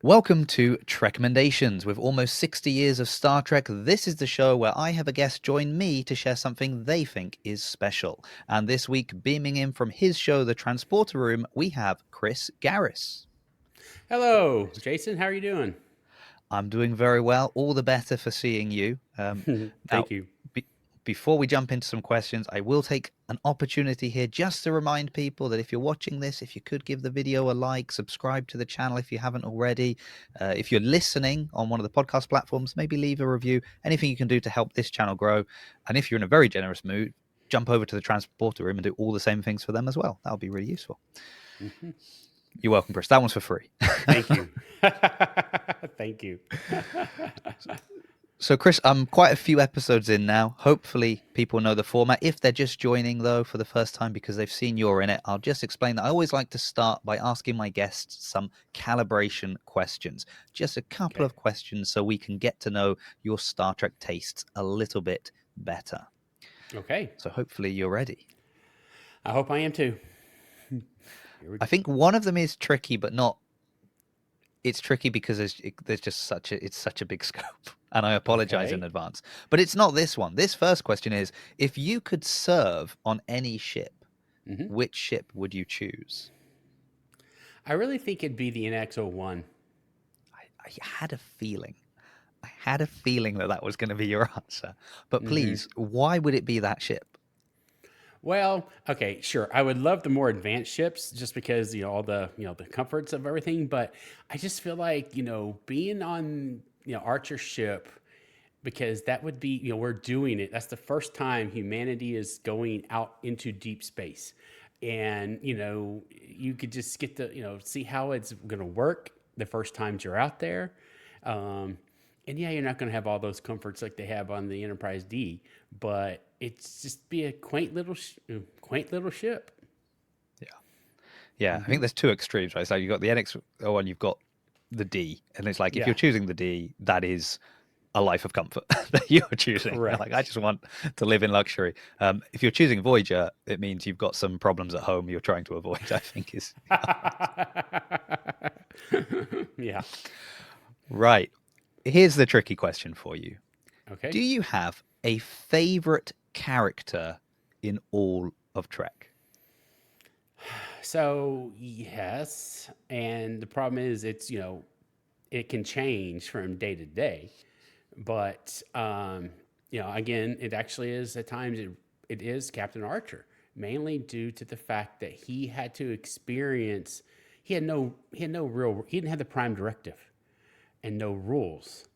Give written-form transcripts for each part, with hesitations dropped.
Welcome to Trekommendations. With almost 60 years of Star Trek, this is the show where I have a guest join me to share something they think is special. And this week, beaming in from his show, The Transporter Room, we have Chris Garis. Hello, Jason. How are you doing? I'm doing very well, all the better for seeing you. Now, Thank you. be- before we jump into some questions, I will take an opportunity here just to remind people that if you're watching this, if you could give the video a like, subscribe to the channel if you haven't already. If you're listening on one of the podcast platforms, maybe leave a review. Anything you can do to help this channel grow. And if you're in a very generous mood, jump over to the Transporter Room and do all the same things for them as well. That would be really useful. Mhm. You're welcome, Chris. That one's for free. Thank you. Thank you. So, Chris, I'm quite a few episodes in now. Hopefully, people know the format. If they're just joining, though, for the first time because they've seen you're in it, I'll just explain that I always like to start by asking my guests some calibration questions. Just a couple Okay. of questions so we can get to know your Star Trek tastes a little bit better. Okay. So, hopefully, you're ready. I hope I am too. Here we I go. think one of them is tricky, but not. It's tricky because there's just such a big scope, and I apologize in Okay. advance. But it's not this one. This first question is: if you could serve on any ship, hmm which ship would you choose? I really think it'd be the NX-01. I had a feeling. I had a feeling that that was going to be your answer. But hmm please, why would it be that ship? Well, okay, sure. I would love the more advanced ships just because, all the, the comforts of everything, but I just feel like, being on, Archer ship because that would be, we're doing it. That's the first time humanity is going out into deep space. And, you could just get to, see how it's going to work the first times you're out there. Um, and yeah, you're not going to have all those comforts like they have on the Enterprise D, but it's just be a quaint little ship. Yeah. Yeah, I hmm think there's two extremes, right? So you've got the NX-01, you've got the D, and it's like if you're Yeah, choosing the D, that is a life of comfort that you're choosing. Like, I correct. just want to live in luxury. If you're choosing Voyager, it means you've got some problems at home you're trying to avoid, I think is Yeah. right. Here's the tricky question for you. Do Okay. you have a favorite character in all of Trek? So yes, and the problem is it's it can change from day to day, but again it actually is at times it is Captain Archer, mainly due to the fact that he had to experience he didn't have the Prime Directive and no rules.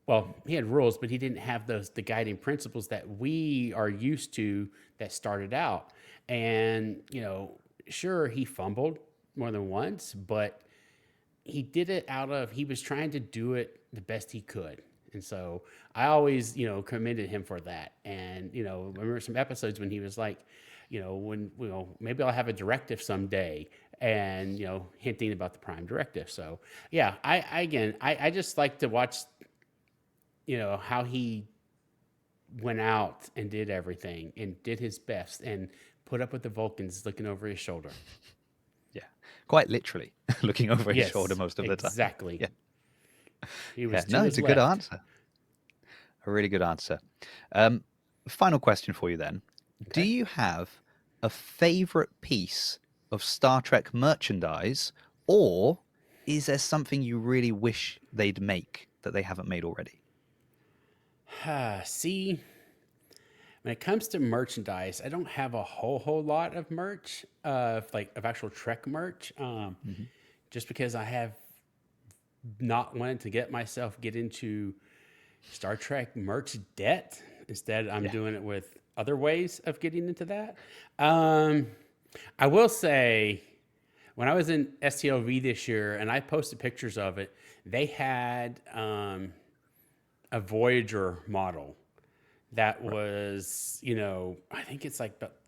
Well, he had rules, but he didn't have the guiding principles that we are used to that started out. And sure he fumbled more than once, but he did it he was trying to do it the best he could. And so I always, commended him for that. And, I remember some episodes when he was like, when, maybe I'll have a directive someday and, hinting about the prime directive. So yeah, I just like to watch, how he went out and did everything and did his best and put up with the Vulcans looking over his shoulder. Yeah, quite literally looking over his shoulder Yes, most of the time. exactly. Yeah, He yeah. was to No, it's his a good left. answer. A really good answer. Um, Final question for you then. Do Okay. you have a favorite piece of Star Trek merchandise, or is there something you really wish they'd make that they haven't made already? See, when it comes to merchandise, I don't have a whole lot of merch, of actual Trek merch, Mhm. just because I have not wanted to get into Star Trek merch debt. Instead, I'm Yeah. doing it with other ways of getting into that. Um, I will say, when I was in STLV this year, and I posted pictures of it, they had a Voyager model that Right. was, I think it's like, but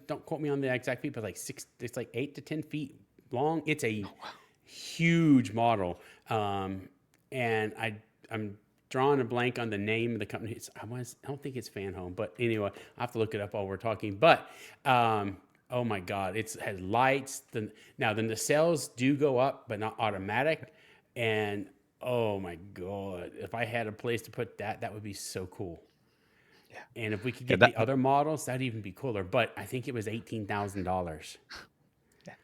don't quote me on the exact feet, but like it's like 8 to 10 feet long. It's a Oh, wow. huge model. And I'm drawing a blank on the name of the company. I don't think it's Fan Home, but anyway, I have to look it up while we're talking. But oh my God, it has lights. Now the nacelles do go up, but not automatic. And oh my God, if I had a place to put that, that would be so cool. Yeah. And if we could Yeah. get the other models, that'd even be cooler. But I think it was $18,000. Yeah.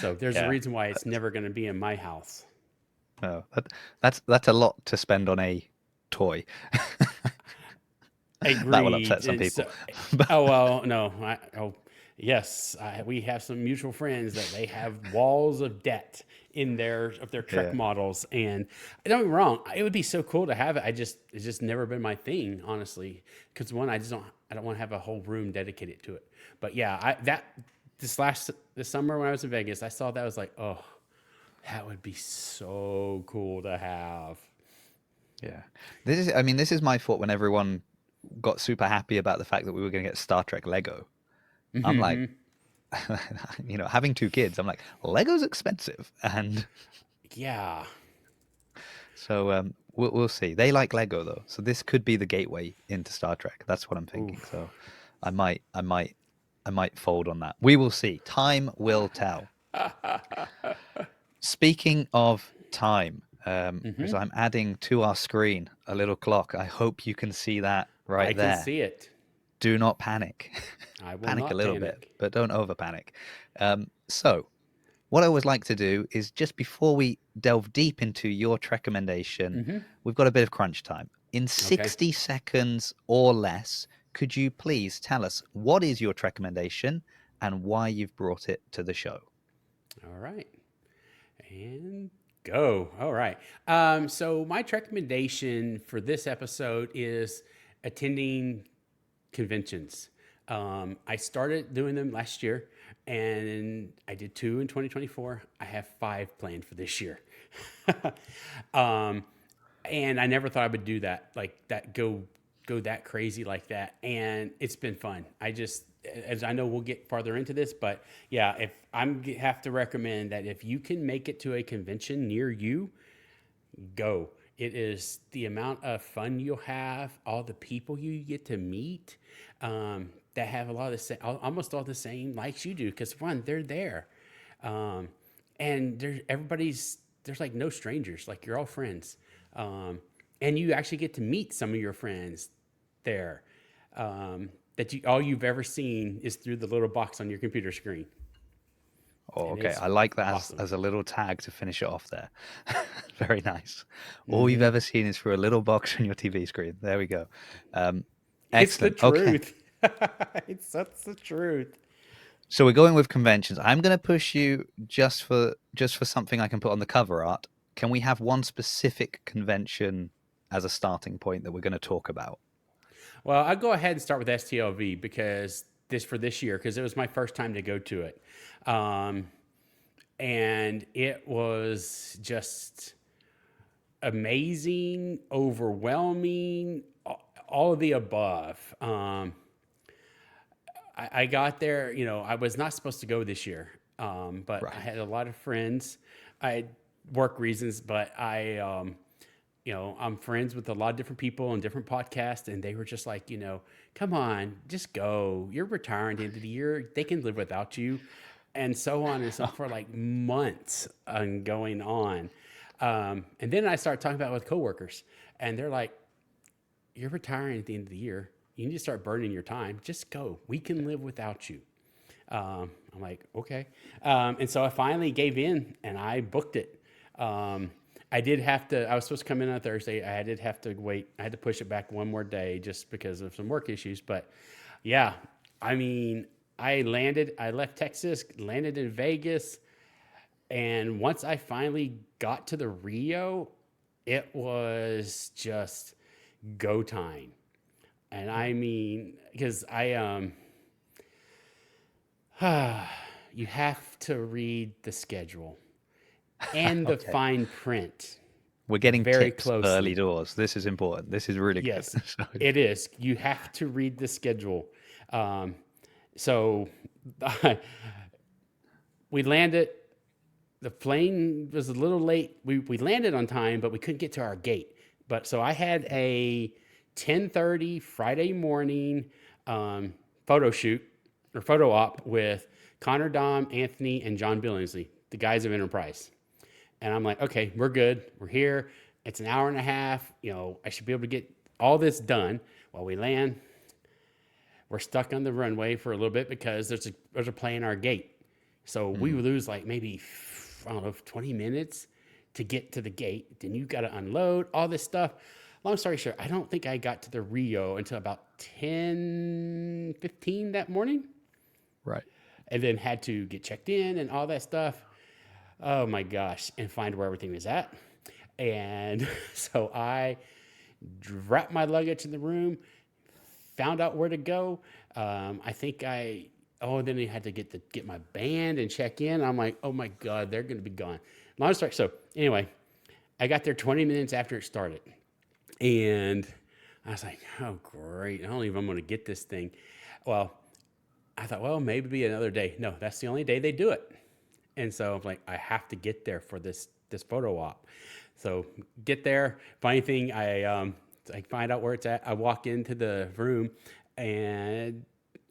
So there's a Yeah. reason why it's never going to be in my house. No, that's a lot to spend on a toy. That will upset Agreed. some And people. so, But oh well, no. Yes, we have some mutual friends that they have walls of debt in their Trek yeah, models, and don't get me wrong, it would be so cool to have it. It's just never been my thing, honestly. Because one, I don't want to have a whole room dedicated to it. But yeah, this summer when I was in Vegas, I saw that. I was like, oh, that would be so cool to have. yeah. I mean, this is my fault when everyone got super happy about the fact that we were going to get Star Trek Lego. I'm like, Hmm. having two kids, I'm like, Lego's expensive, and Yeah. so we'll see. They like Lego though, so this could be the gateway into Star Trek. That's what I'm thinking. Oof. So I might, I might, I might fold on that. We will see. Time will tell. Speaking of time, Chris, Hmm. I'm adding to our screen a little clock. I hope you can see that I right can there. see it. Do not panic. I will Panic a not little bit, panic. but don't over panic. So, what I always like to do is just before we delve deep into your recommendation, Hmm. we've got a bit of crunch time. In Okay. 60 seconds or less, could you please tell us what is your recommendation and why you've brought it to the show? All right. And go. All right. So my recommendation for this episode is attending conventions. I started doing them last year, and I did two in 2024. I have five planned for this year. um, and I never thought I would do that, like that, go that crazy like that. And it's been fun. As I know, we'll get farther into this, but yeah, if I'm have to recommend that if you can make it to a convention near you, go. It is the amount of fun you'll have, all the people you get to meet that have a lot of the same, almost all the same likes you do. Because one, they're there, um, and there's like no strangers. Like you're all friends, and you actually get to meet some of your friends there. That all you've ever seen is through the little box on your computer screen, Oh, and okay. it's I like that awesome. as a little tag to finish it off there. Very nice. All you've Hmm. ever seen is through a little box on your TV screen. There we go. Um, It's the excellent. Okay. truth. That's the truth. So we're going with conventions. I'm going to push you just for something I can put on the cover art. Can we have one specific convention as a starting point that we're going to talk about? Well, I'll go ahead and start with STLV because this year because it was my first time to go to it, um, and it was just amazing, overwhelming, all of the above. I got there, I was not supposed to go this year, but I Right. had a lot of friends. I had work reasons, but I'm friends with a lot of different people and different podcasts, and they were just like, come on, just go. You're retiring at the end of the year. They can live without you, and so on and so for like months and going on. And then I started talking about it with coworkers, and they're like, you're retiring at the end of the year. You need to start burning your time. Just go. We can live without you. I'm like, okay. And so I finally gave in and I booked it. I did have to, I was supposed to come in on Thursday. I did have to wait. I had to push it back one more day just because of some work issues. But yeah, I mean, I left Texas, landed in Vegas. And once I finally got to the Rio, it was just go time. And I mean, because you have to read the schedule and the Okay. fine print We're getting very tips early closely. doors. This is important. This is really good. Yes, So, it is. You have to read the schedule. Um, so we landed. The plane was a little late. We landed on time, but we couldn't get to our gate. But so I had a 10:30 Friday morning um, photo shoot or photo op with Connor Dom, Anthony, and John Billingsley, the guys of Enterprise. And I'm like, okay, we're good. We're here. It's an hour and a half. You know, I should be able to get all this done. While we land, we're stuck on the runway for a little bit because there's a plane in our gate. So we Mm. would lose like maybe, I don't know, 20 minutes to get to the gate. Then you got to unload all this stuff. Long story short, I don't think I got to the Rio until about 10:15 that morning, Right. and then had to get checked in and all that stuff. Oh my gosh, and find where everything was at. And so I wrapped my luggage in the room, found out where to go. I think then I had to get my band and check in. I'm like, oh my God, they're going to be gone. Long story. So anyway, I got there 20 minutes after it started. And I was like, oh, great. I don't even want to get this thing. Well, I thought, well, maybe another day. No, that's the only day they do it. And so I'm like, I have to get there for this photo op. So get there. Funny thing, I find out where it's at. I walk into the room and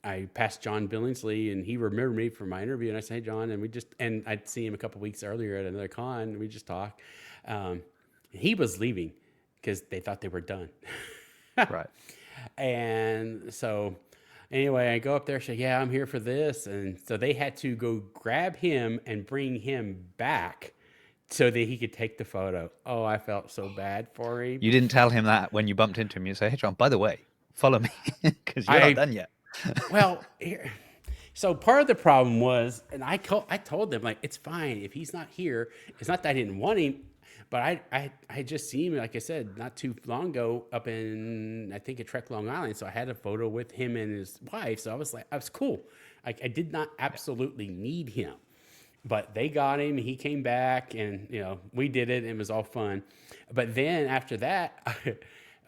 I passed John Billingsley, and he remembered me from my interview. And I said, hey, John, and I'd seen him a couple weeks earlier at another con. And we just talked. He was leaving because they thought they were done. Right. And so anyway, I go up there, say, yeah, I'm here for this. And so they had to go grab him and bring him back so that he could take the photo. Oh, I felt so bad for him. You didn't tell him that when you bumped into him. You say, hey, John, by the way, follow me because you're not done yet. Well, so part of the problem was, and I told them, like, it's fine if he's not here. It's not that I didn't want him, but I just seen him, like I said, not too long ago up in, I think, at Trek, Long Island. So I had a photo with him and his wife. So I was like, I was cool. I did not absolutely need him, but they got him. He came back, and we did it. And it was all fun. But then after that,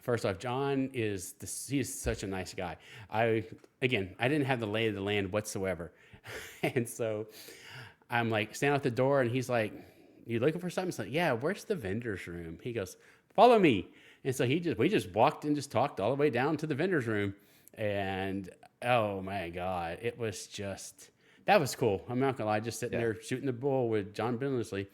first off, John he is such a nice guy. I didn't have the lay of the land whatsoever. And so I'm like standing out the door, and he's like, you looking for something? It's like, yeah, where's the vendor's room? He goes, follow me. And so we just walked and just talked all the way down to the vendor's room. And oh my God, that was cool. I'm not gonna lie, just sitting there shooting the bull with John Billingsley.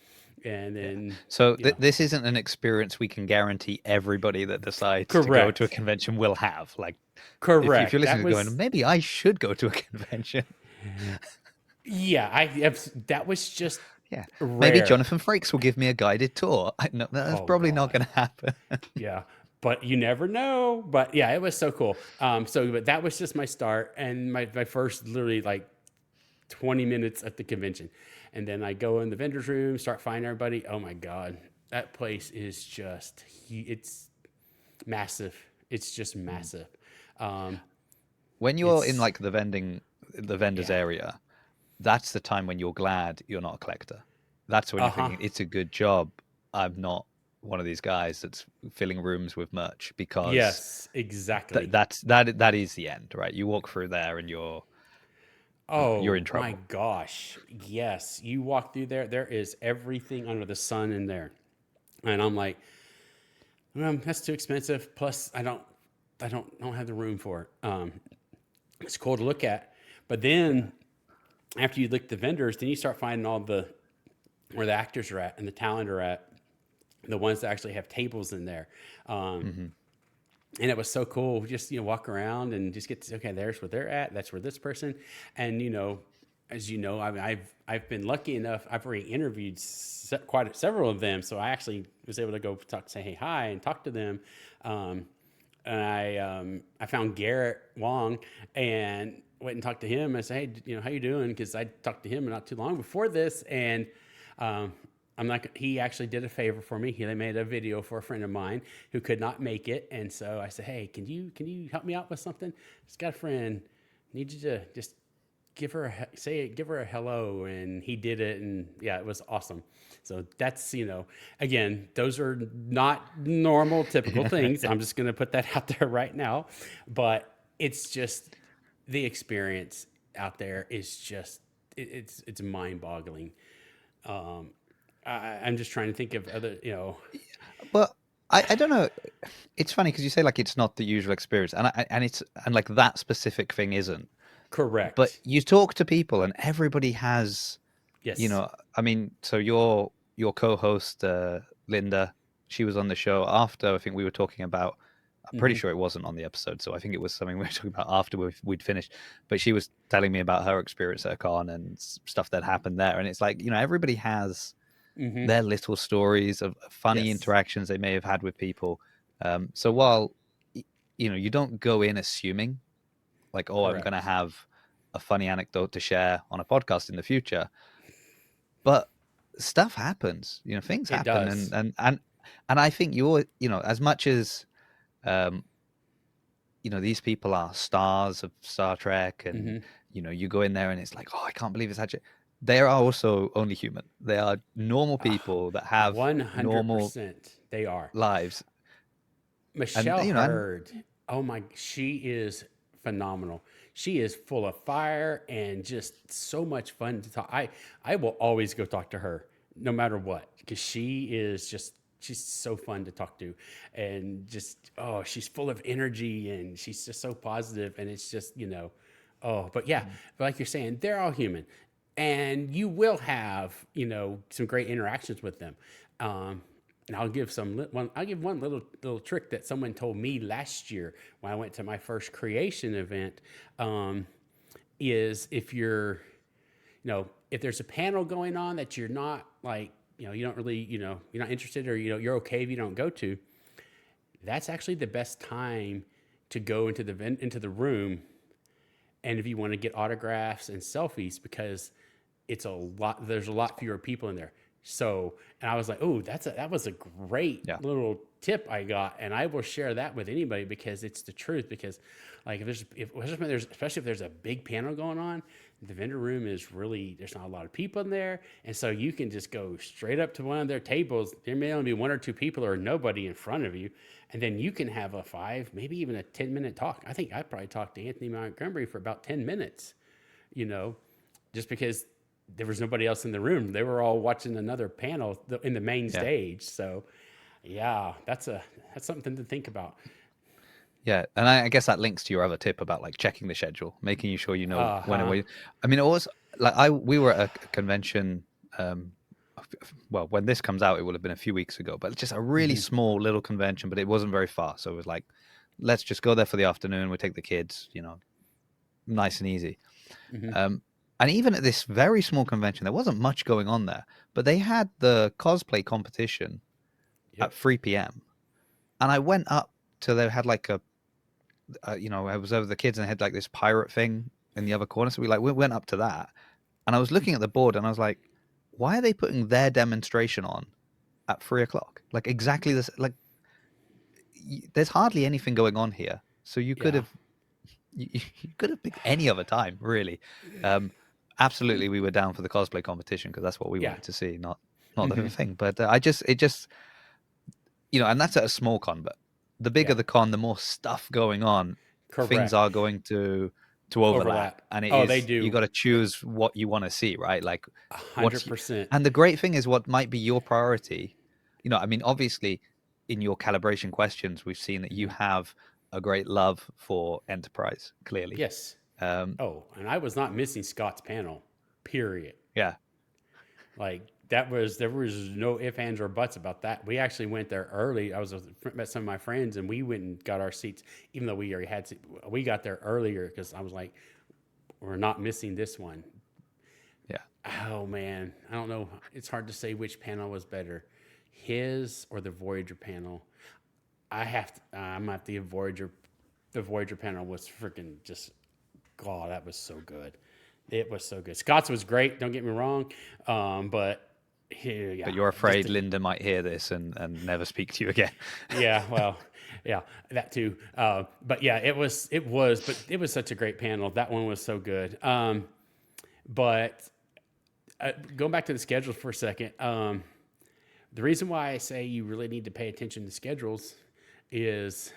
And then So this isn't an experience we can guarantee everybody that decides to go correct. to a convention will have. Like, Correct. if you're listening That to was going, maybe I should go to a convention. yeah. That was just Yeah, maybe rare. Jonathan Frakes will give me a guided tour. No, that's Oh probably not God. going to happen. Yeah, but you never know. But yeah, it was so cool. But that was just my start and my first literally like 20 minutes at the convention. And then I go in the vendor's room, start finding everybody. Oh my God, that place is it's massive. It's just massive. When you're in It's, like the vendors yeah. area, that's the time when you're glad you're not a collector. That's when you're Uh-huh. thinking, it's a good job I'm not one of these guys that's filling rooms with merch, because Yes, exactly. that is the end, right? You walk through there and you're in Oh my trouble. gosh. Yes. You walk through there, there is everything under the sun in there. And I'm like, that's too expensive. Plus I don't have the room for it. It's cool to look at. But then after you look at the vendors, then you start finding where the actors are at and the talent are at, the ones that actually have tables in there. Hmm. And it was so cool. Just walk around and just get to, okay, there's where they're at. That's where this person. And as you know, I mean, I've been lucky enough. I've already interviewed several of them, so I actually was able to go say hey hi and talk to them. And I found Garrett Wong and went and talked to him. I said, hey, how you doing? Because I talked to him not too long before this, and he actually did a favor for me. They made a video for a friend of mine who could not make it. And so I said, hey, can you help me out with something? Just got a friend, need you to just give her a hello. And he did it. And yeah, it was awesome. So that's, again, those are not normal, typical things. I'm just going to put that out there right now, but it's just the experience out there is just, it's mind boggling. I'm just trying to think of other. Well, I don't know. It's funny because you say like it's not the usual experience, and like that specific thing isn't. But Correct. you talk to people, and everybody has, Yes. I mean, so you're your co-host Linda, she was on the show after I think we were talking about. I'm pretty Mm-hmm. sure it wasn't on the episode, so I think it was something we were talking about after we'd finished. But she was telling me about her experience at a con and stuff that happened there, and it's like, everybody has Mm-hmm. their little stories of funny Yes. interactions they may have had with people. So while you don't go in assuming like, oh, I'm going to Correct. have a funny anecdote to share on a podcast in the future, but stuff happens. Things It happen, does. and I think as much as um, these people are stars of Star Trek, and Mm-hmm. you go in there and it's like, oh, I can't believe it's actually. They are also only human. They are normal people that have normal 100% they are. lives, and Michelle Hurd, oh my, she is phenomenal. She is full of fire and just so much fun to talk. I will always go talk to her no matter what, because she's so fun to talk to, and just, oh, she's full of energy and she's just so positive, and it's just, oh, but yeah, but like you're saying, they're all human, and you will have, some great interactions with them. And I'll give one little trick that someone told me last year when I went to my first creation event. Is if if there's a panel going on that you're not like, you don't really, you're not interested, or you're okay if you don't go to, that's actually the best time to go into the room, and if you want to get autographs and selfies, because there's a lot fewer people in there. So, and I was like, oh, that was a great yeah, little tip I got, and I will share that with anybody, because it's the truth. Because, like, especially if there's a big panel going on, the vendor room there's not a lot of people in there, and so you can just go straight up to one of their tables. There may only be one or two people or nobody in front of you, and then you can have a 5, maybe even a 10-minute talk. I think I probably talked to Anthony Montgomery for about 10 minutes, just because there was nobody else in the room. They were all watching another panel in the main yeah. stage. So, yeah, that's something to think about. Yeah, and I guess that links to your other tip about like checking the schedule, making sure you know Uh when and huh. where. I mean, it was like we were at a convention. Um, well, when this comes out, it will have been a few weeks ago, but just a really Mm-hmm. small little convention, but it wasn't very far. So it was like, let's just go there for the afternoon. We take the kids, nice and easy. Mm-hmm. Um, and even at this very small convention, there wasn't much going on there, but they had the cosplay competition Yep. at 3 p.m. And I went up to they had like I was over the kids and they had like this pirate thing in the other corner. So we went up to that, and I was looking at the board and I was like, why are they putting their demonstration on at 3 o'clock? Like exactly this. Like there's hardly anything going on here, so you could Yeah. have you could have picked any other time, really. Um, Absolutely, we were down for the cosplay competition because that's what we Yeah. wanted to see, not the Mm-hmm. thing. But it just and that's at a small con, but the bigger Yeah. the con, the more stuff going on, things are Correct. going to overlap, Overlap. and Oh, they you do. got to choose what you want to see, right? Like a what's hundred percent. and the great thing is what might be your priority. I mean, obviously, in your calibration questions, we've seen that you Mm-hmm. have a great love for enterprise, clearly. Yes. Um, Oh, and I was not missing Scott's panel. Period. yeah, Like there was no ifs, ands, or buts about that. We actually went there early. Met some of my friends, and we went and got our seats, even though we already had. We got there earlier because I was like, we're not missing this one. yeah. Oh man, I don't know. It's hard to say which panel was better, his or the Voyager panel. I'm at the Voyager. The Voyager panel was freaking just. God, that was so good. It was so good. Scott's was great. Don't get me wrong, but here, But yeah, you're just afraid Linda might hear this and never speak to you again. yeah. Well, yeah, that too. But yeah, but it was such a great panel. That one was so good. But going back to the schedules for a second, the reason why I say you really need to pay attention to schedules is,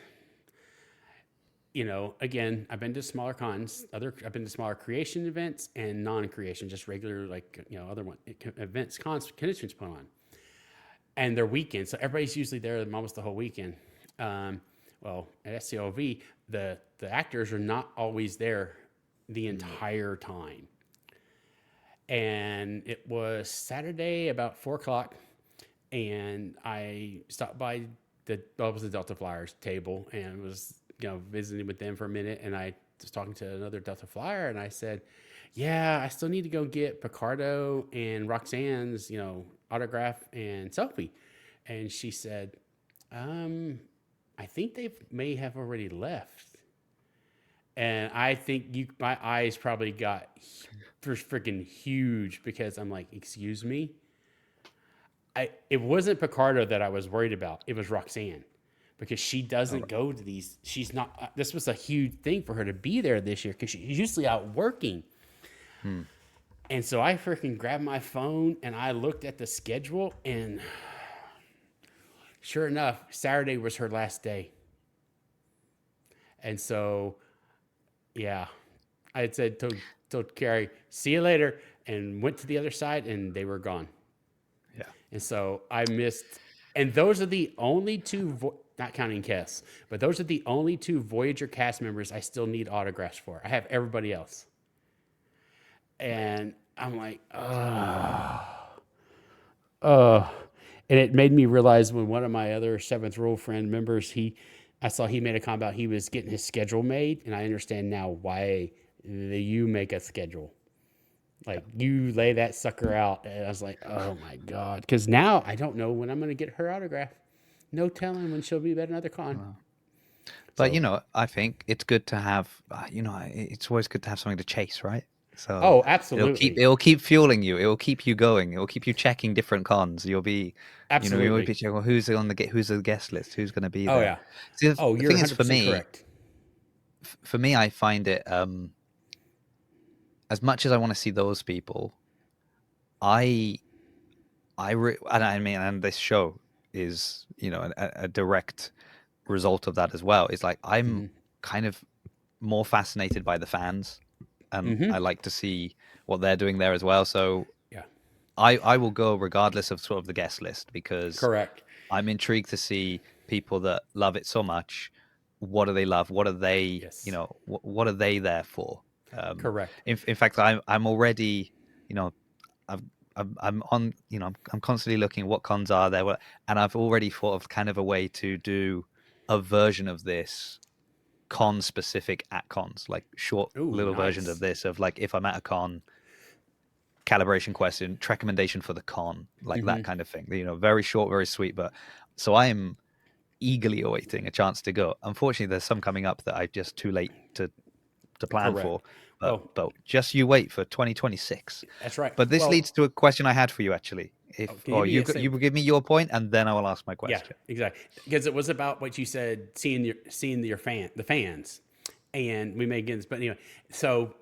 again, I've been to smaller cons, I've been to smaller creation events and non-creation, just regular, like, other one events, cons, conventions put on, and they're weekends. So everybody's usually there almost the whole weekend. Well, at STLV, the actors are not always there the entire time. And it was Saturday about 4 o'clock. and I stopped by it was the Delta Flyers table and was visiting with them for a minute, and I was talking to another Delta Flyer, and I said, "Yeah, I still need to go get Picardo and Roxanne's autograph and selfie," and she said, I think they may have already left." And I think my eyes probably got freaking huge because I'm like, "Excuse me." It wasn't Picardo that I was worried about. It was Roxanne, because she All doesn't right. go to these. She's not. This was a huge thing for her to be there this year because she's usually out working. Hmm. And so I freaking grabbed my phone and I looked at the schedule, and sure enough, Saturday was her last day. And so, yeah, I had said told Carrie, "See you later," and went to the other side, and they were gone. Yeah. And so I missed, and those are the only two, not counting Kess, but those are the only two Voyager cast members I still need autographs for. I have everybody else. And I'm like, oh. And it made me realize when one of my other Seventh Rule friend members, I saw he made a comment about he was getting his schedule made. And I understand now why you make a schedule. Like, you lay that sucker out. And I was like, oh my God. Because now I don't know when I'm going to get her autograph. No telling when she'll be at another con. Wow. But So, I think it's good to have. It's always good to have something to chase, right? So oh, it'll keep absolutely. it'll keep fueling you. It will keep you going. It will keep you checking different cons. You'll be Absolutely. checking, well, who's on the guest list, who's going to be Oh, there. yeah. See, Oh, the you're thing is, 100% correct. for me, I find it as much as I want to see those people, I and I mean, and this show is a direct result of that as well. Is like I'm Hmm. kind of more fascinated by the fans, and Hmm. I like to see what they're doing there as well. So Yeah. I will go regardless of sort of the guest list because Correct. I'm intrigued to see people that love it so much. What do they love? What are they, Yes. what are they there for? Correct. In fact, I'm already, you know, I've, I'm on, I'm constantly looking at what cons are there, and I've already thought of kind of a way to do a version of this con specific at cons, like short Ooh, little versions of nice. this of like if I'm at a con, calibration question, recommendation for the con, like Hmm. that kind of thing. Very short, very sweet. But so I am eagerly awaiting a chance to go. Unfortunately, there's some coming up that I just too late to plan for. Correct. But Well, but just you wait for 2026. that's right. But this leads Well, to a question I had for you actually. oh, If can you or give me you a say? you will give me your point and then I will ask my Yeah, question. exactly. Because it was about what you said, seeing the fans, and we may get this, but anyway. So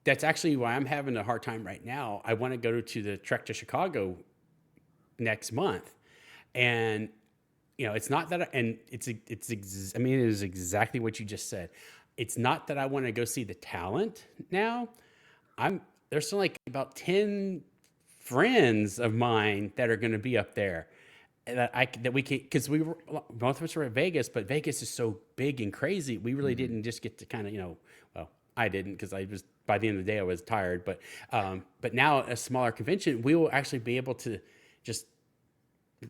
that's actually why I'm having a hard time right now. I want to go to the Trek to Chicago next month, and it's not that, and I mean, it is exactly what you just said. It's not that I want to go see the talent now. There's still like about 10 friends of mine that are going to be up there that we can, because we were both of us were at Vegas, but Vegas is so big and crazy. We really Mm, didn't just get to kind of well, I didn't, because I was, by the end of the day I was tired. But now a smaller convention, we will actually be able to just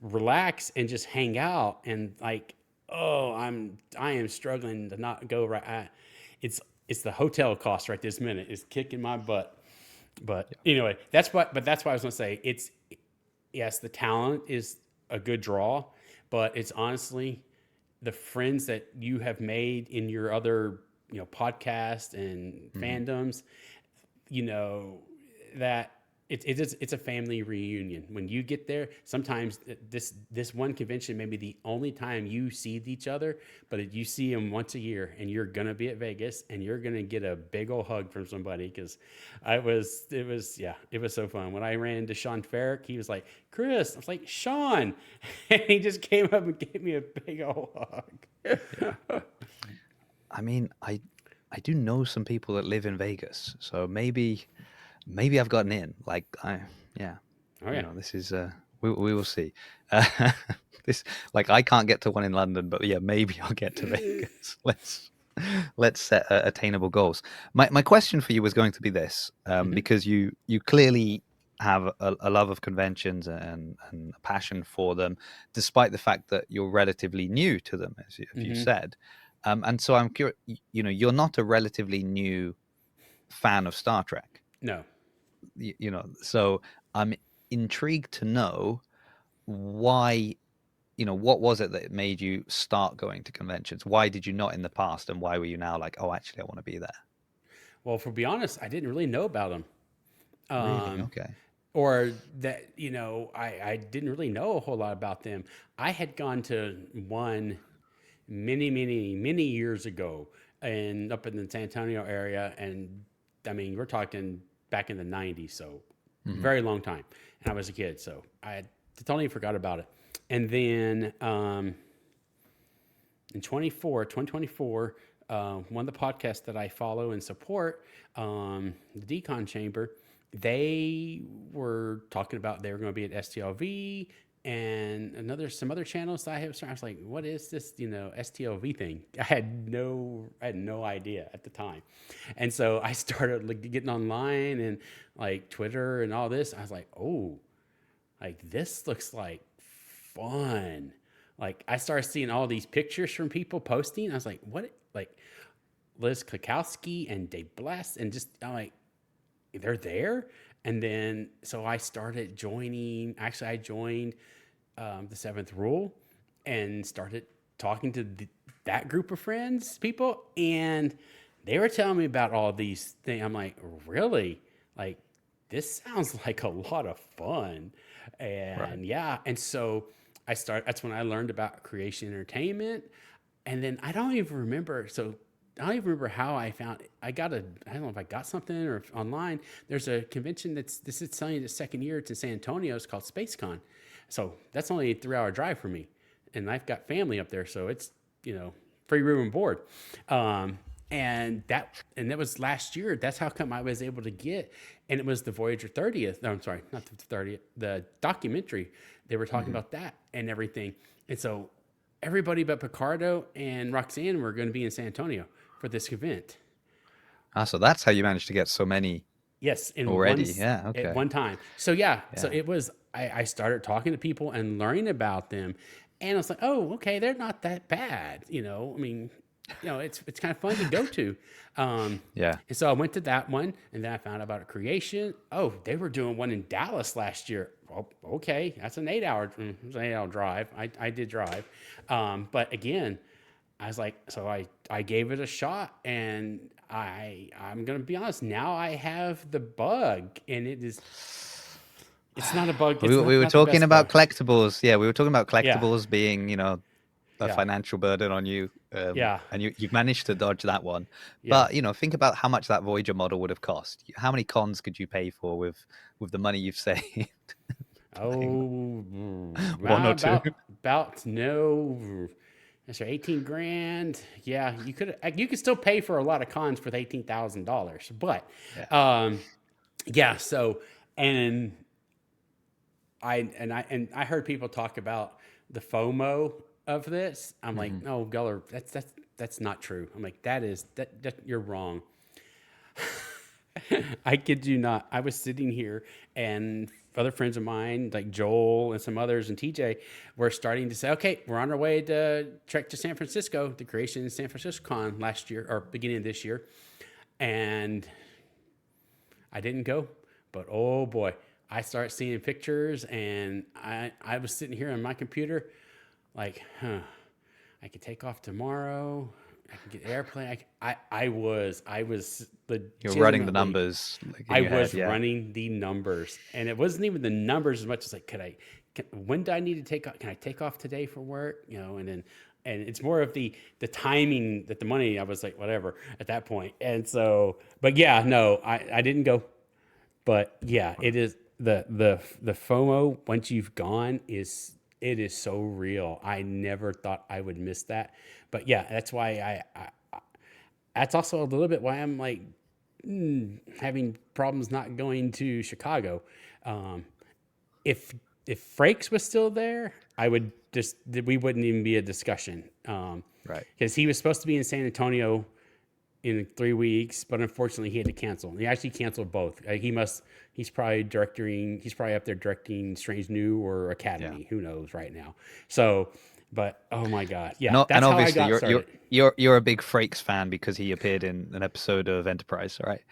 relax and just hang out, and like, oh, I am struggling to not go right. It's the hotel cost right this minute is kicking my butt. But yeah. anyway, that's why I was gonna say, it's, yes, the talent is a good draw, but it's honestly the friends that you have made in your other podcast and Mhm. fandoms, you know that it's a family reunion when you get there. Sometimes this one convention may be the only time you see each other, but you see them once a year, and you're gonna be at Vegas, and you're gonna get a big old hug from somebody. Because it was so fun when I ran into Sean Farrick. He was like, "Chris," I was like, "Sean," and he just came up and gave me a big old hug. Yeah. I mean, I do know some people that live in Vegas, so maybe I've gotten in. Like yeah, Oh yeah. this is we will see. Uh, this like I can't get to one in London, but yeah, maybe I'll get to Vegas. Let's set attainable goals. My question for you was going to be this, Hmm. because you clearly have a love of conventions and a passion for them, despite the fact that you're relatively new to them, as you Hmm. said. And so I'm curious, you're not a relatively new fan of Star Trek, No. so I'm intrigued to know why, what was it that made you start going to conventions? Why did you not in the past, and why were you now like, oh, actually, I want to be there? Well, for be honest, I didn't really know about them. Really? Um, Okay. or that, I didn't really know a whole lot about them. I had gone to one many, many, many years ago and up in the San Antonio area. And I mean, we're talking back in the 90s. So Hmm. very long time. And I was a kid. So I totally forgot about it. And then in 2024, one of the podcasts that I follow and support, the Decon Chamber, they were talking about they were going to be at STLV and some other channels that I have. I was like, what is this, STLV thing? I had no idea at the time. And so I started like, getting online and like Twitter and all this. I was like, oh, like this looks like fun. Like I started seeing all these pictures from people posting. I was like, what? Like Liz Kukowski and Dave Bless, and just I'm like, they're there. And then so I started joining. Actually, I joined the Seventh Rule and started talking to that group of friends, people, and they were telling me about all these things. I'm like, really? Like, this sounds like a lot of fun. Right. And yeah, and so that's when I learned about creation entertainment. And then I don't even remember. So I don't even remember how I found it. I don't know if I got something or online. There's a convention this is selling its second year. It's in San Antonio. It's called SpaceCon. So that's only a 3 hour drive for me. And I've got family up there. So it's, free room and board. Um, and that was last year. That's how come I was able to get, and it was the Voyager 30th. No, I'm sorry, not the 30th, the documentary. They were talking Hmm. about that and everything. And so everybody but Picardo and Roxanne were going to be in San Antonio for this event. So that's how you managed to get so many Yes, already. Yeah. at Okay. one time. So yeah, so Yeah. it was. I started talking to people and learning about them, and I was like, oh, okay, they're not that bad. I mean, it's kind of fun to go to. Um, Yeah. and so I went to that one, and then I found out about a creation. Oh, they were doing one in Dallas last year. Oh, okay, that's an 8 hour. It's an 8 hour drive. I did drive, but again, I was like, so I gave it a shot, and I'm gonna be honest. Now I have the bug, and it's not a bug. We, It's were- we were not the talking best bug. about collectibles. Yeah, we were talking about Yeah, collectibles being, a yeah, financial burden on you. yeah, And you've managed to dodge that one. yeah. But, think about how much that Voyager model would have cost. How many cons could you pay for with the money you've saved playing Oh, one or two? about no. That's right, 18 grand. Yeah, you could still pay for a lot of cons with $18,000, but Yeah. um, yeah. So and I heard people talk about the FOMO of this. I'm like, Hmm. no, Guller, that's not true. I'm like, that you're wrong. I kid you not. I was sitting here, and other friends of mine, like Joel and some others, and TJ, were starting to say, "Okay, we're on our way to trek to San Francisco, the Creation San Francisco Con last year or beginning of this year," and I didn't go, but oh boy, I started seeing pictures, and I was sitting here on my computer, like, I could take off tomorrow. I can get airplane. I was You're running the legitimately, numbers like in I your head. was Yeah. running the numbers, and it wasn't even the numbers as much as like, when do I need to take off? Can I take off today for work? And it's more of the timing that the money. I was like, whatever at that point. And so, but yeah, no, I didn't go. But yeah, it is the FOMO once you've gone is it is so real. I never thought I would miss that. But yeah, that's why that's also a little bit why I'm like having problems not going to Chicago. Um, if Frakes was still there, I would we wouldn't even be a discussion. Right. Because he was supposed to be in San Antonio in 3 weeks, but unfortunately he had to cancel. He actually canceled both. He's probably directing, he's probably up there directing Strange New or Yeah. Academy. Who knows right now? So, but oh my God. Yeah, And that's how I obviously got started. you're a big Frakes fan because he appeared in an episode of Enterprise, right?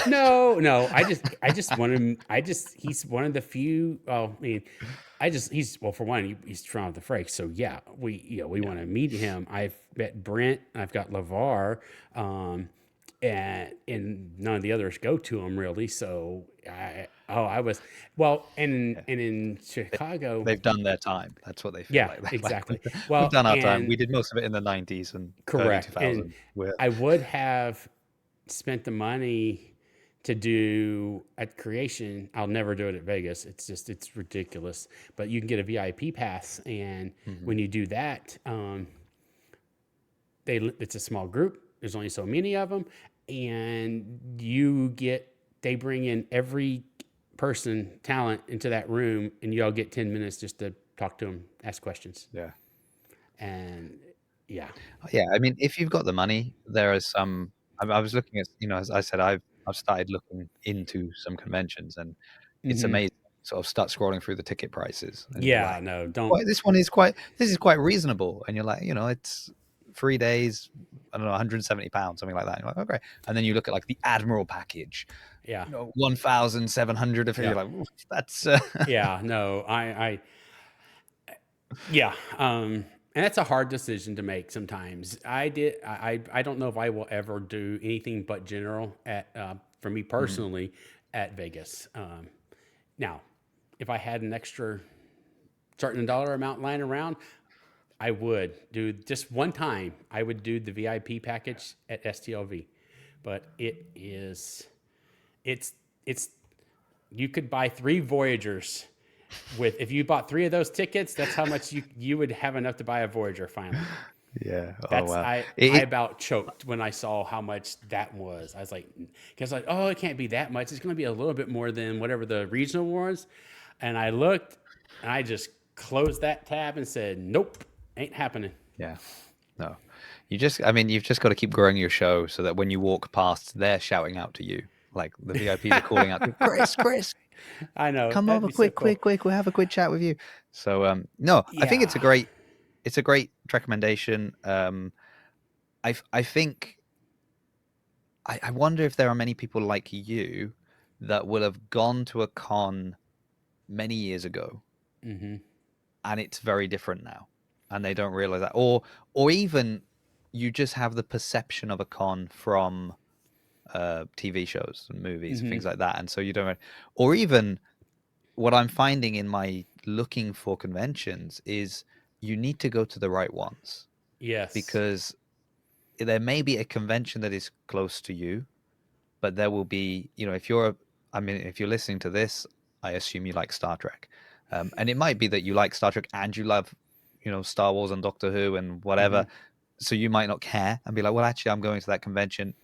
No, no, I just want him. He's one of the few. Well, I mean, well, for one, he's from the Frakes. So yeah, we Yeah. want to meet him. I've met Brent. I've got LeVar. And none of the others go to him really. So I was, well, Yeah. and in They, Chicago, they've done their time. That's what they feel yeah, like. They're like, exactly. we've Well, done our time. and We did most of it in the 90s and early correct. And 2000s. We're I would have spent the money to do at Creation. I'll never do it at Vegas. It's ridiculous. But you can get a VIP pass, and Mhm. when you do that, it's a small group. There's only so many of them, and they bring in every person talent into that room, and you all get 10 minutes just to talk to them, ask questions, Yeah. and yeah. Yeah, I mean, if you've got the money, there are some. I was looking at, as I said, I've started looking into some conventions, and it's Hmm. amazing. Sort of start scrolling through the ticket prices, and you're Yeah, like, no, don't. "Well, this is quite reasonable," and you're like, it's 3 days, I don't know, £170, something like that. And you're like, okay, and then you look at like the Admiral package, Yeah, 1,700. If you're yeah, like, "Oof, that's yeah. No, yeah. And that's a hard decision to make sometimes. I don't know if I will ever do anything but general for me Mhm. personally at Vegas. Now, if I had an extra certain dollar amount lying around, I would do just one time. I would do the VIP package at STLV, but it's it's you could buy 3 Voyagers with if you bought 3 of those tickets. That's how much you would have enough to buy a Voyager finally. Yeah. Oh That's wow. I It, about choked when I saw how much that was. I was like, because like, oh, it can't be that much. It's going to be a little bit more than whatever the regional was. And I looked, and I just closed that tab and said, nope, ain't happening. yeah. No. I mean, you've just got to keep growing your show so that when you walk past, they're shouting out to you. Like the VIPs are calling out to you, Chris, I know come that'd over be so quick, cool. quick, quick. We'll have a quick chat with you. So, no, I think Yeah. it's a great recommendation. I think, I wonder if there are many people like you that will have gone to a con many years ago Hmm. and it's very different now and they don't realize that, or even you just have the perception of a con from TV shows and movies and Hmm. things like that, and so you don't, or even what I'm finding in my looking for conventions is you need to go to the right ones Yes. because there may be a convention that is close to you, but there will be, if you're, I mean, if you're listening to this, I assume you like Star Trek. And it might be that you like Star Trek and you love, Star Wars and Doctor Who and Hmm. whatever. So you might not care and be like, well, actually, I'm going to that convention.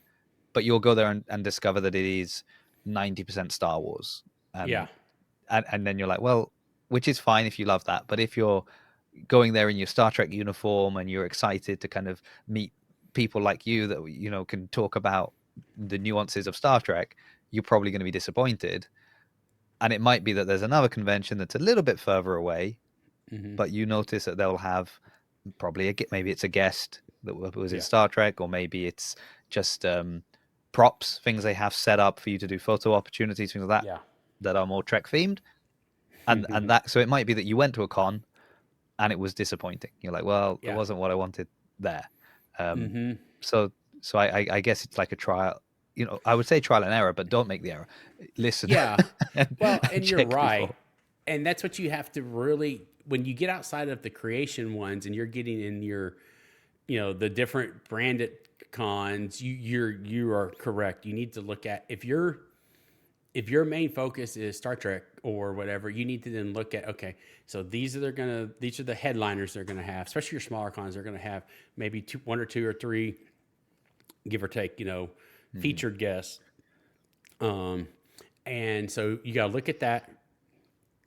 But you'll go there and discover that it is 90% Star Wars. Yeah. And then you're like, well, which is fine if you love that. But if you're going there in your Star Trek uniform and you're excited to kind of meet people like you that can talk about the nuances of Star Trek, you're probably going to be disappointed. And it might be that there's another convention that's a little bit further away, Hmm. but you notice that they'll have probably maybe it's a guest that was in Yeah. Star Trek, or maybe it's just props, things they have set up for you to do photo opportunities, things like that Yeah. that are more Trek themed. And that, so it might be that you went to a con and it was disappointing. You're like, well, it Yeah. wasn't what I wanted there. Um, Hmm. so I guess it's like a trial. I would say trial and error, but don't make the error. Listen Yeah. and, Well, and and you're check right. before. And that's what you have to really, when you get outside of the creation ones and you're getting in the different branded cons, you are correct. You need to look at, if your main focus is Star Trek or whatever, you need to then look at, okay, so these are the headliners they're gonna have, especially your smaller cons. They're gonna have maybe one or two or three, give or take, Hmm. featured guests. Um, and so you got to look at that.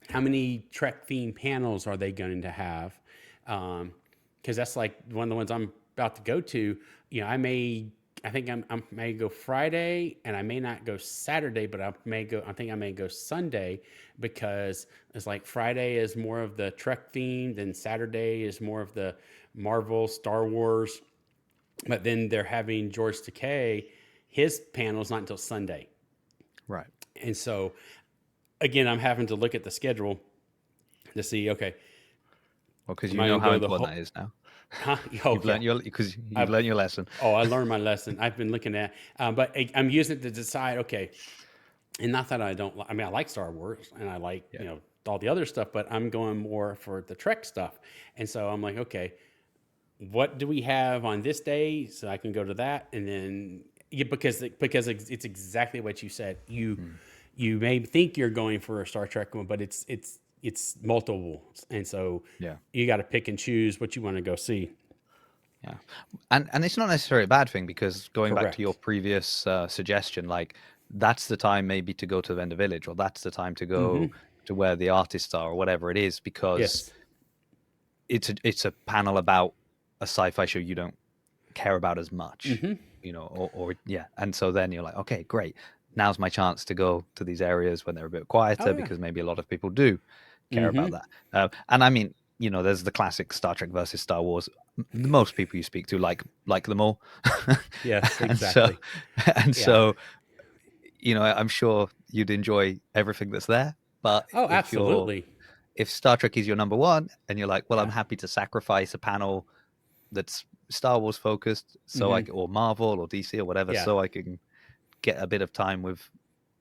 How many Trek themed panels are they going to have? Because that's like one of the ones I'm about to go to. I may I think I may go Friday, and I may not go Saturday, but I may go. I think I may go Sunday because it's like Friday is more of the Trek themed, and Saturday is more of the Marvel, Star Wars. But then they're having George Takei, his panel's not until Sunday, Right. and so again, I'm having to look at the schedule to see. Okay, Well, because am you I know going to how go the important whole? that is now. Huh? Oh You've yeah, learned I've your lesson. Oh, I learned my lesson. I've been looking at, but I'm using it to decide. Okay, and not that I don't. I mean, I like Star Wars and I like Yeah. all the other stuff, but I'm going more for the Trek stuff. And so I'm like, okay, what do we have on this day so I can go to that, and then yeah, because it's exactly what you said. Mm. You may think you're going for a Star Trek one, but it's multiple, and so Yeah. you got to pick and choose what you want to go see. Yeah. And it's not necessarily a bad thing, because going back to your Correct. previous suggestion, like that's the time maybe to go to Vendor Village, or that's the time to Mm-hmm. go to where the artists are, or whatever it is, because Yes. it's a panel about a sci-fi show you don't care about as much, Mm-hmm. or yeah. And so then you're like, okay, great. Now's my chance to go to these areas when they're a bit Oh quieter, yeah. because maybe a lot of people do care about Mm-hmm. that. And I mean, there's the classic Star Trek versus Star Wars. Most people you speak to like them all, Yes, and so exactly. and Yeah. so I'm sure you'd enjoy everything that's there. But Oh, absolutely. if Star Trek is your number one, and you're like, well, I'm Yeah. happy to sacrifice a panel that's Star Wars focused, Mm-hmm. or Marvel or DC or whatever, Yeah. so I can get a bit of time with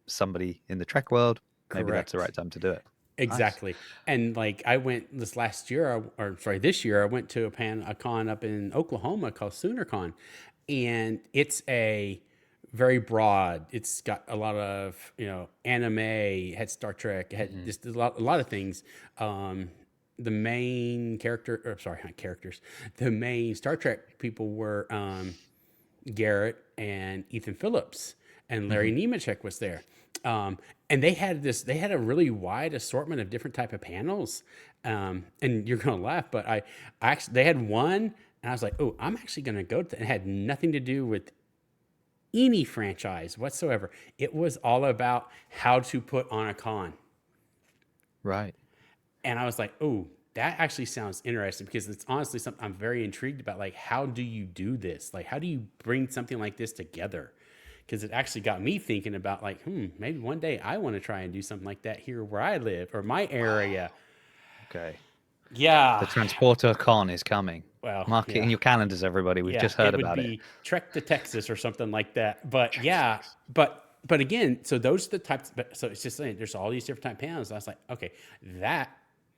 somebody in the Trek world. Maybe that's the Correct. right time to do it. Nice. Exactly. And like I went this last year, or sorry, this year, I went to a con up in Oklahoma called SoonerCon, and it's a very broad. It's got a lot of anime, it had Star Trek, it had Mm. just a lot of things. The main character, or sorry, not characters, the main Star Trek people were Garrett and Ethan Phillips, and Larry Mhm. Nemechek was there. And they had a really wide assortment of different type of panels. And you're gonna laugh, but I actually they had one, and I was like, oh, I'm actually gonna go to that. It had nothing to do with any franchise whatsoever. It was all about how to put on a con. Right. And I was like, oh, that actually sounds interesting because it's honestly something I'm very intrigued about. Like, how do you do this? Like, how do you bring something like this together? Because it actually got me thinking about like, maybe one day I want to try and do something like that here where I live or my area. Okay. The Yeah. Transporter Con is coming. Well, Mark it yeah. in your calendars, everybody. We've Yeah. just heard It would about it. be Trek to Texas or something like that. But yeah, but again, so those are the types. But so it's just saying, there's all these different type panels. I was like, okay, that,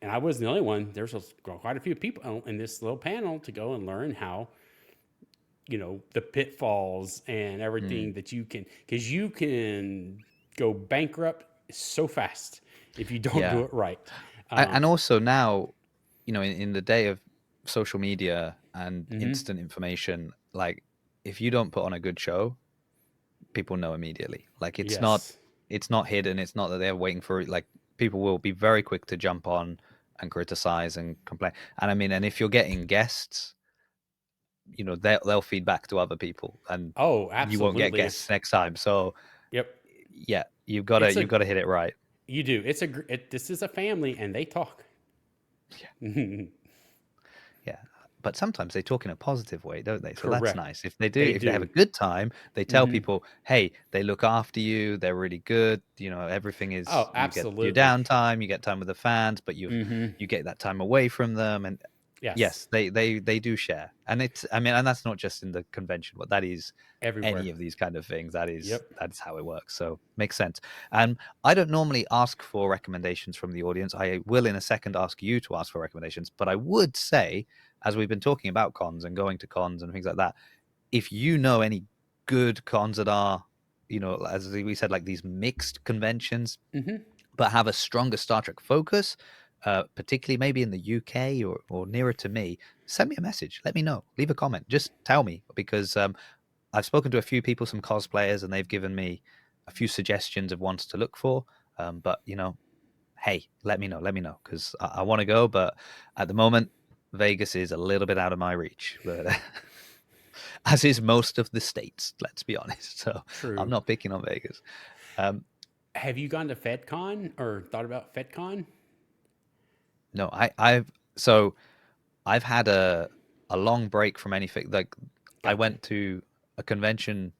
and I wasn't the only one. There's quite a few people in this little panel to go and learn how the pitfalls and Mm. everything that you can, because you can go bankrupt so fast if you don't do Yeah. it right. And also now, in the day of social media and Mm-hmm. instant information, like if you don't put on a good show, people know immediately. Like Yes. it's not hidden. It's not that they're waiting for it. Like people will be very quick to jump on and criticize and complain. And I mean, and if you're getting guests, they'll feed back to other people, and Oh, you won't get absolutely. guests next time. So Yep. yeah, It's you've a got to hit it right. You do. This is a family, and they talk. Yeah. But sometimes they talk in a positive way, don't they? So that's Correct. nice. They If they have a do. good time, they tell Hmm. people, hey, they look after you, they're really good. Everything Oh, is, you get your absolutely. downtime, you get time with the fans, but Hmm. you get that time away from them. And Yes. yes, they do share. And I mean, and that's not just in the convention, but that is Everywhere. any of these kind of things. Yep. That is how it works. So makes sense. And I don't normally ask for recommendations from the audience. I will in a second ask you to ask for recommendations, but I would say, as we've been talking about cons and going to cons and things like that, if you know any good cons that are, as we said, like these mixed conventions, Hmm. but have a stronger Star Trek focus, particularly maybe in the UK or nearer to me, send me a message. Let me know. Leave a comment. Just tell me, because I've spoken to a few people, some cosplayers, and they've given me a few suggestions of ones to look for. But hey, let me know. Let me know, because I want to go, but at the moment, Vegas is a little bit out of my reach. But as is most of the states. Let's be honest. So I'm True. not picking on Vegas. Um, Have you gone to FedCon or thought about FedCon? no, so I've had a long break from anything. Like I Gotcha. went to a convention.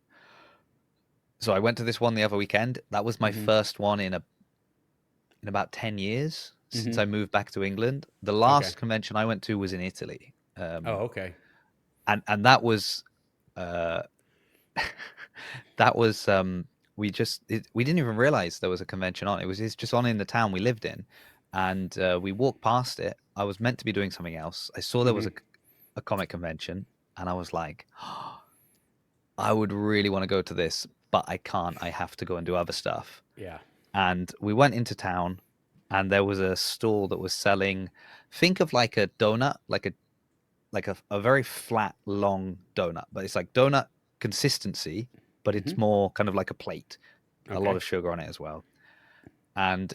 So I went to this one the other weekend. That was my Mm-hmm. first one in about 10 years since Mm-hmm. I moved back to England. The Okay. last convention I went to was in Italy. Oh, okay. And that was uh that was we didn't even realize there was a convention on. It's just on in the town we lived in, and we walked past it. I was meant to be doing something else. I saw there was Mm-hmm. a comic convention, and I was like, I would really want to go to this, but I can't. I have to go and do other stuff. Yeah. And we went into town, and there was a stall that was selling. Think of like a donut, like a very flat, long donut, but it's like donut consistency, but Mm-hmm. it's more kind of like a plate, a lot Okay. of sugar on it as well. And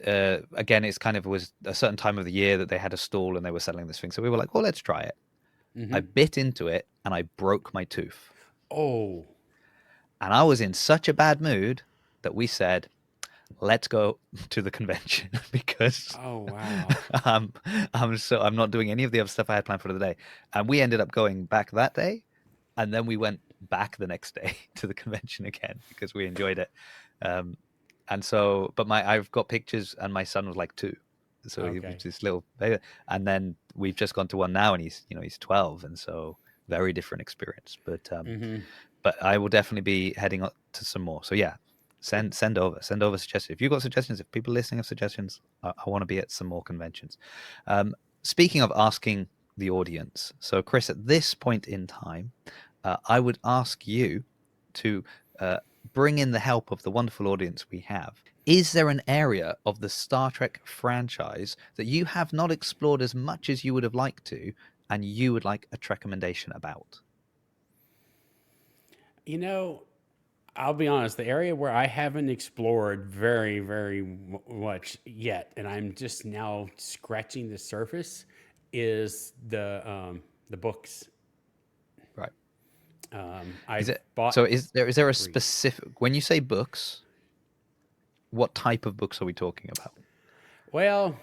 again, it's kind of was a certain time of the year that they had a stall and they were selling this thing. So we were like, well, let's try it. I Mm-hmm. bit into it and I broke my tooth. Oh. And I was in such a bad mood that we said, let's go to the convention because Oh, wow. um, I'm not doing any of the other stuff I had planned for the day. And we ended up going back that day, and then we went back the next day to the convention again because we enjoyed it. Um, and so, but I've got pictures, and my son was like 2, so he was Okay. this little baby. And then we've just gone to one now, and he's 12, and so very different experience. Mm-hmm. But I will definitely be heading up to some more. So yeah, send over suggestions. If you've got suggestions, if people listening have suggestions, I want to be at some more conventions. Speaking of asking the audience, so Chris, at this point in time, I would ask you to bring in the help of the wonderful audience we have. Is there an area of the Star Trek franchise that you have not explored as much as you would have liked to, and you would like a recommendation about? You know, I'll be honest, the area where I haven't explored very, very much yet, and I'm just now scratching the surface, is the books. Right. Is I've it bought so? Is there a 3. specific when you say books? What type of books are we talking about? Well,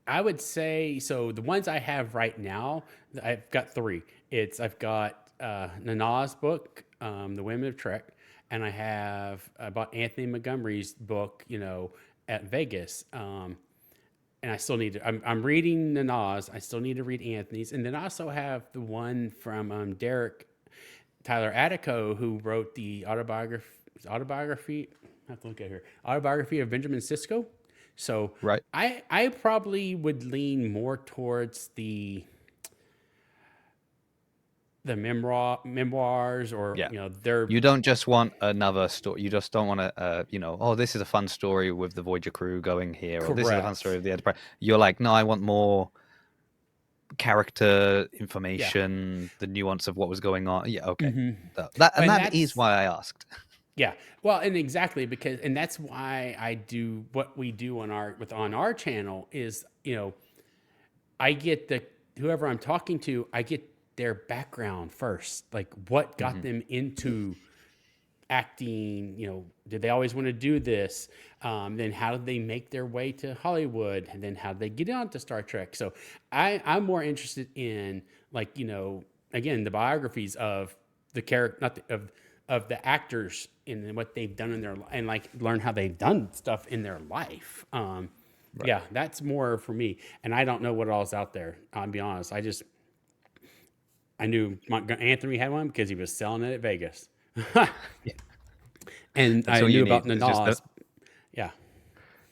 I would say so. The ones I have right now, I've got 3. I've got Nana's book, The Women of Trek, and I bought Anthony Montgomery's book, at Vegas. And I still need to. I'm reading Nana's. I still need to read Anthony's, and then I also have the one from Derek Tyler Attico, who wrote the autobiography. I have to look at here. Autobiography of Benjamin Sisko. So Right. I probably would lean more towards the memoirs, or Yeah. their You don't just want another story. You just don't want to, oh, this is a fun story with the Voyager crew going here, or this is a fun story correct. of the Enterprise. You're like, no, I want more character Yeah. information, the nuance of what was going on. Yeah, okay. Hmm. And And that is that's why I asked. Yeah. Well, and exactly, and that's why I do what we do on our channel is, I get whoever I'm talking to, I get their background first. Like what got Hmm. them into acting, did they always want to do this? Then how did they make their way to Hollywood? And then how did they get onto Star Trek? So I'm more interested in, like, again, the biographies of the character, not of the actors and what they've done in their and like learn how they've done stuff in their life. Right. Yeah, that's more for me. And I don't know what all's out there. I'll be honest. I knew Anthony had one because he was selling it at Vegas. Yeah. And That's I all knew you about need. It's just Nas. Yeah.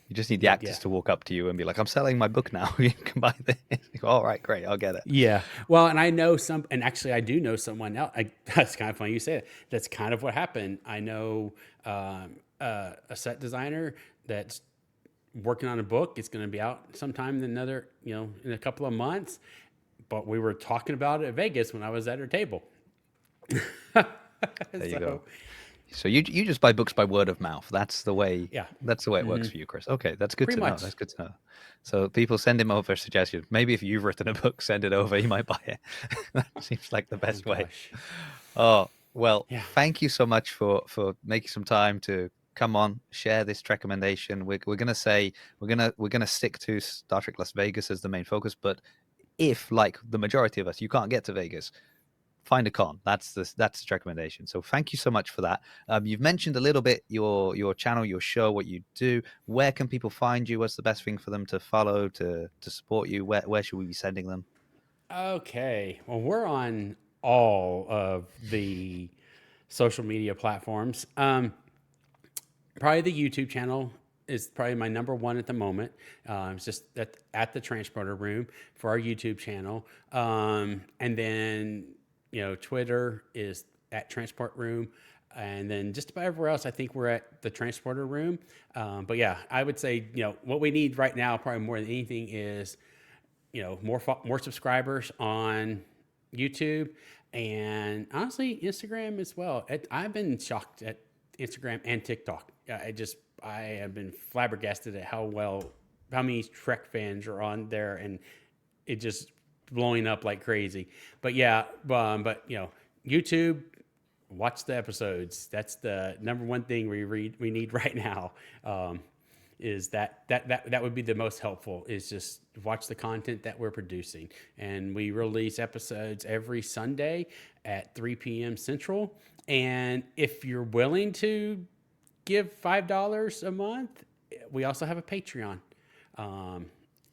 you just need the But yeah. actors to walk up to you and be like, I'm selling my book now. You can buy this. You go, all right, great. I'll get it. Yeah. Well, and I know and actually I do know someone else. That's kind of funny you say it. That's kind of what happened. I know a set designer that's working on a book. It's going to be out sometime in in a couple of months. But we were talking about it at Vegas when I was at her table. There you So, go. So you just buy books by word of mouth. That's the way. yeah, That's the way it works for you, Chris. Okay, that's good pretty to know. much. That's good to know. So people send him over suggestions. Maybe if you've written a book, send it over. He might buy it. That seems like the Oh best way. gosh. Oh, well, Yeah. thank you so much for making some time to come on, share this recommendation. We're gonna say we're gonna stick to Star Trek Las Vegas as the main focus, but if, like the majority of us, you can't get to Vegas, find a con. That's the recommendation. So thank you so much for that. You've mentioned a little bit your channel, your show, what you do. Where can people find you? What's the best thing for them to follow to support you? Where should we be sending them? Okay. Well, we're on all of the social media platforms. Probably the YouTube channel is probably my number one at the moment. It's just at the Transporter Room for our YouTube channel. And then, Twitter is at Transport Room. And then just about everywhere else, I think we're at the Transporter Room. But yeah, I would say, what we need right now, probably more than anything, is, more subscribers on YouTube, and honestly, Instagram as well. I've been shocked at Instagram and TikTok. I have been flabbergasted at how many Trek fans are on there, and it just blowing up like crazy. But yeah, but YouTube, watch the episodes. That's the number one thing we need right now. Is that would be the most helpful, is just watch the content that we're producing. And we release episodes every Sunday at 3 p.m. Central. And if you're willing to give $5 a month, we also have a Patreon.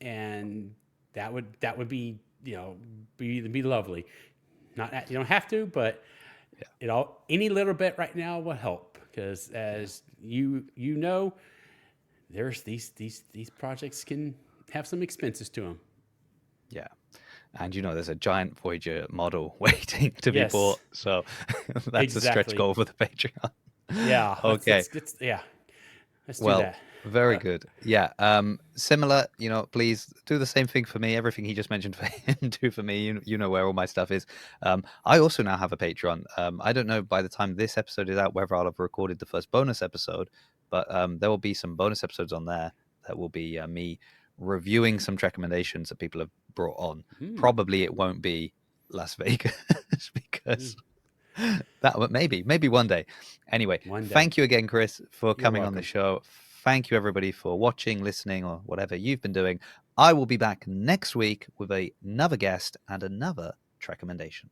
And that would be, be lovely. Not, you don't have to, but any little bit right now will help, because as you know, there's these projects can have some expenses to them. Yeah. And there's a giant Voyager model waiting to be Yes, bought. So that's a stretch exactly. goal for the Patreon. Yeah, Okay. yeah. Let's do Well, that. very Uh, good. Yeah. Similar, please do the same thing for me. Everything he just mentioned for him, do for me. You know where all my stuff is. I also now have a Patreon. I don't know by the time this episode is out whether I'll have recorded the first bonus episode, but there will be some bonus episodes on there that will be me reviewing some recommendations that people have brought on. hmm, Probably it won't be Las Vegas hmm. because maybe one day. Anyway, One day. thank you again, Chris, for You're coming on the welcome. show. Thank you, everybody, for watching, listening, or whatever you've been doing. I will be back next week with another guest and another recommendation.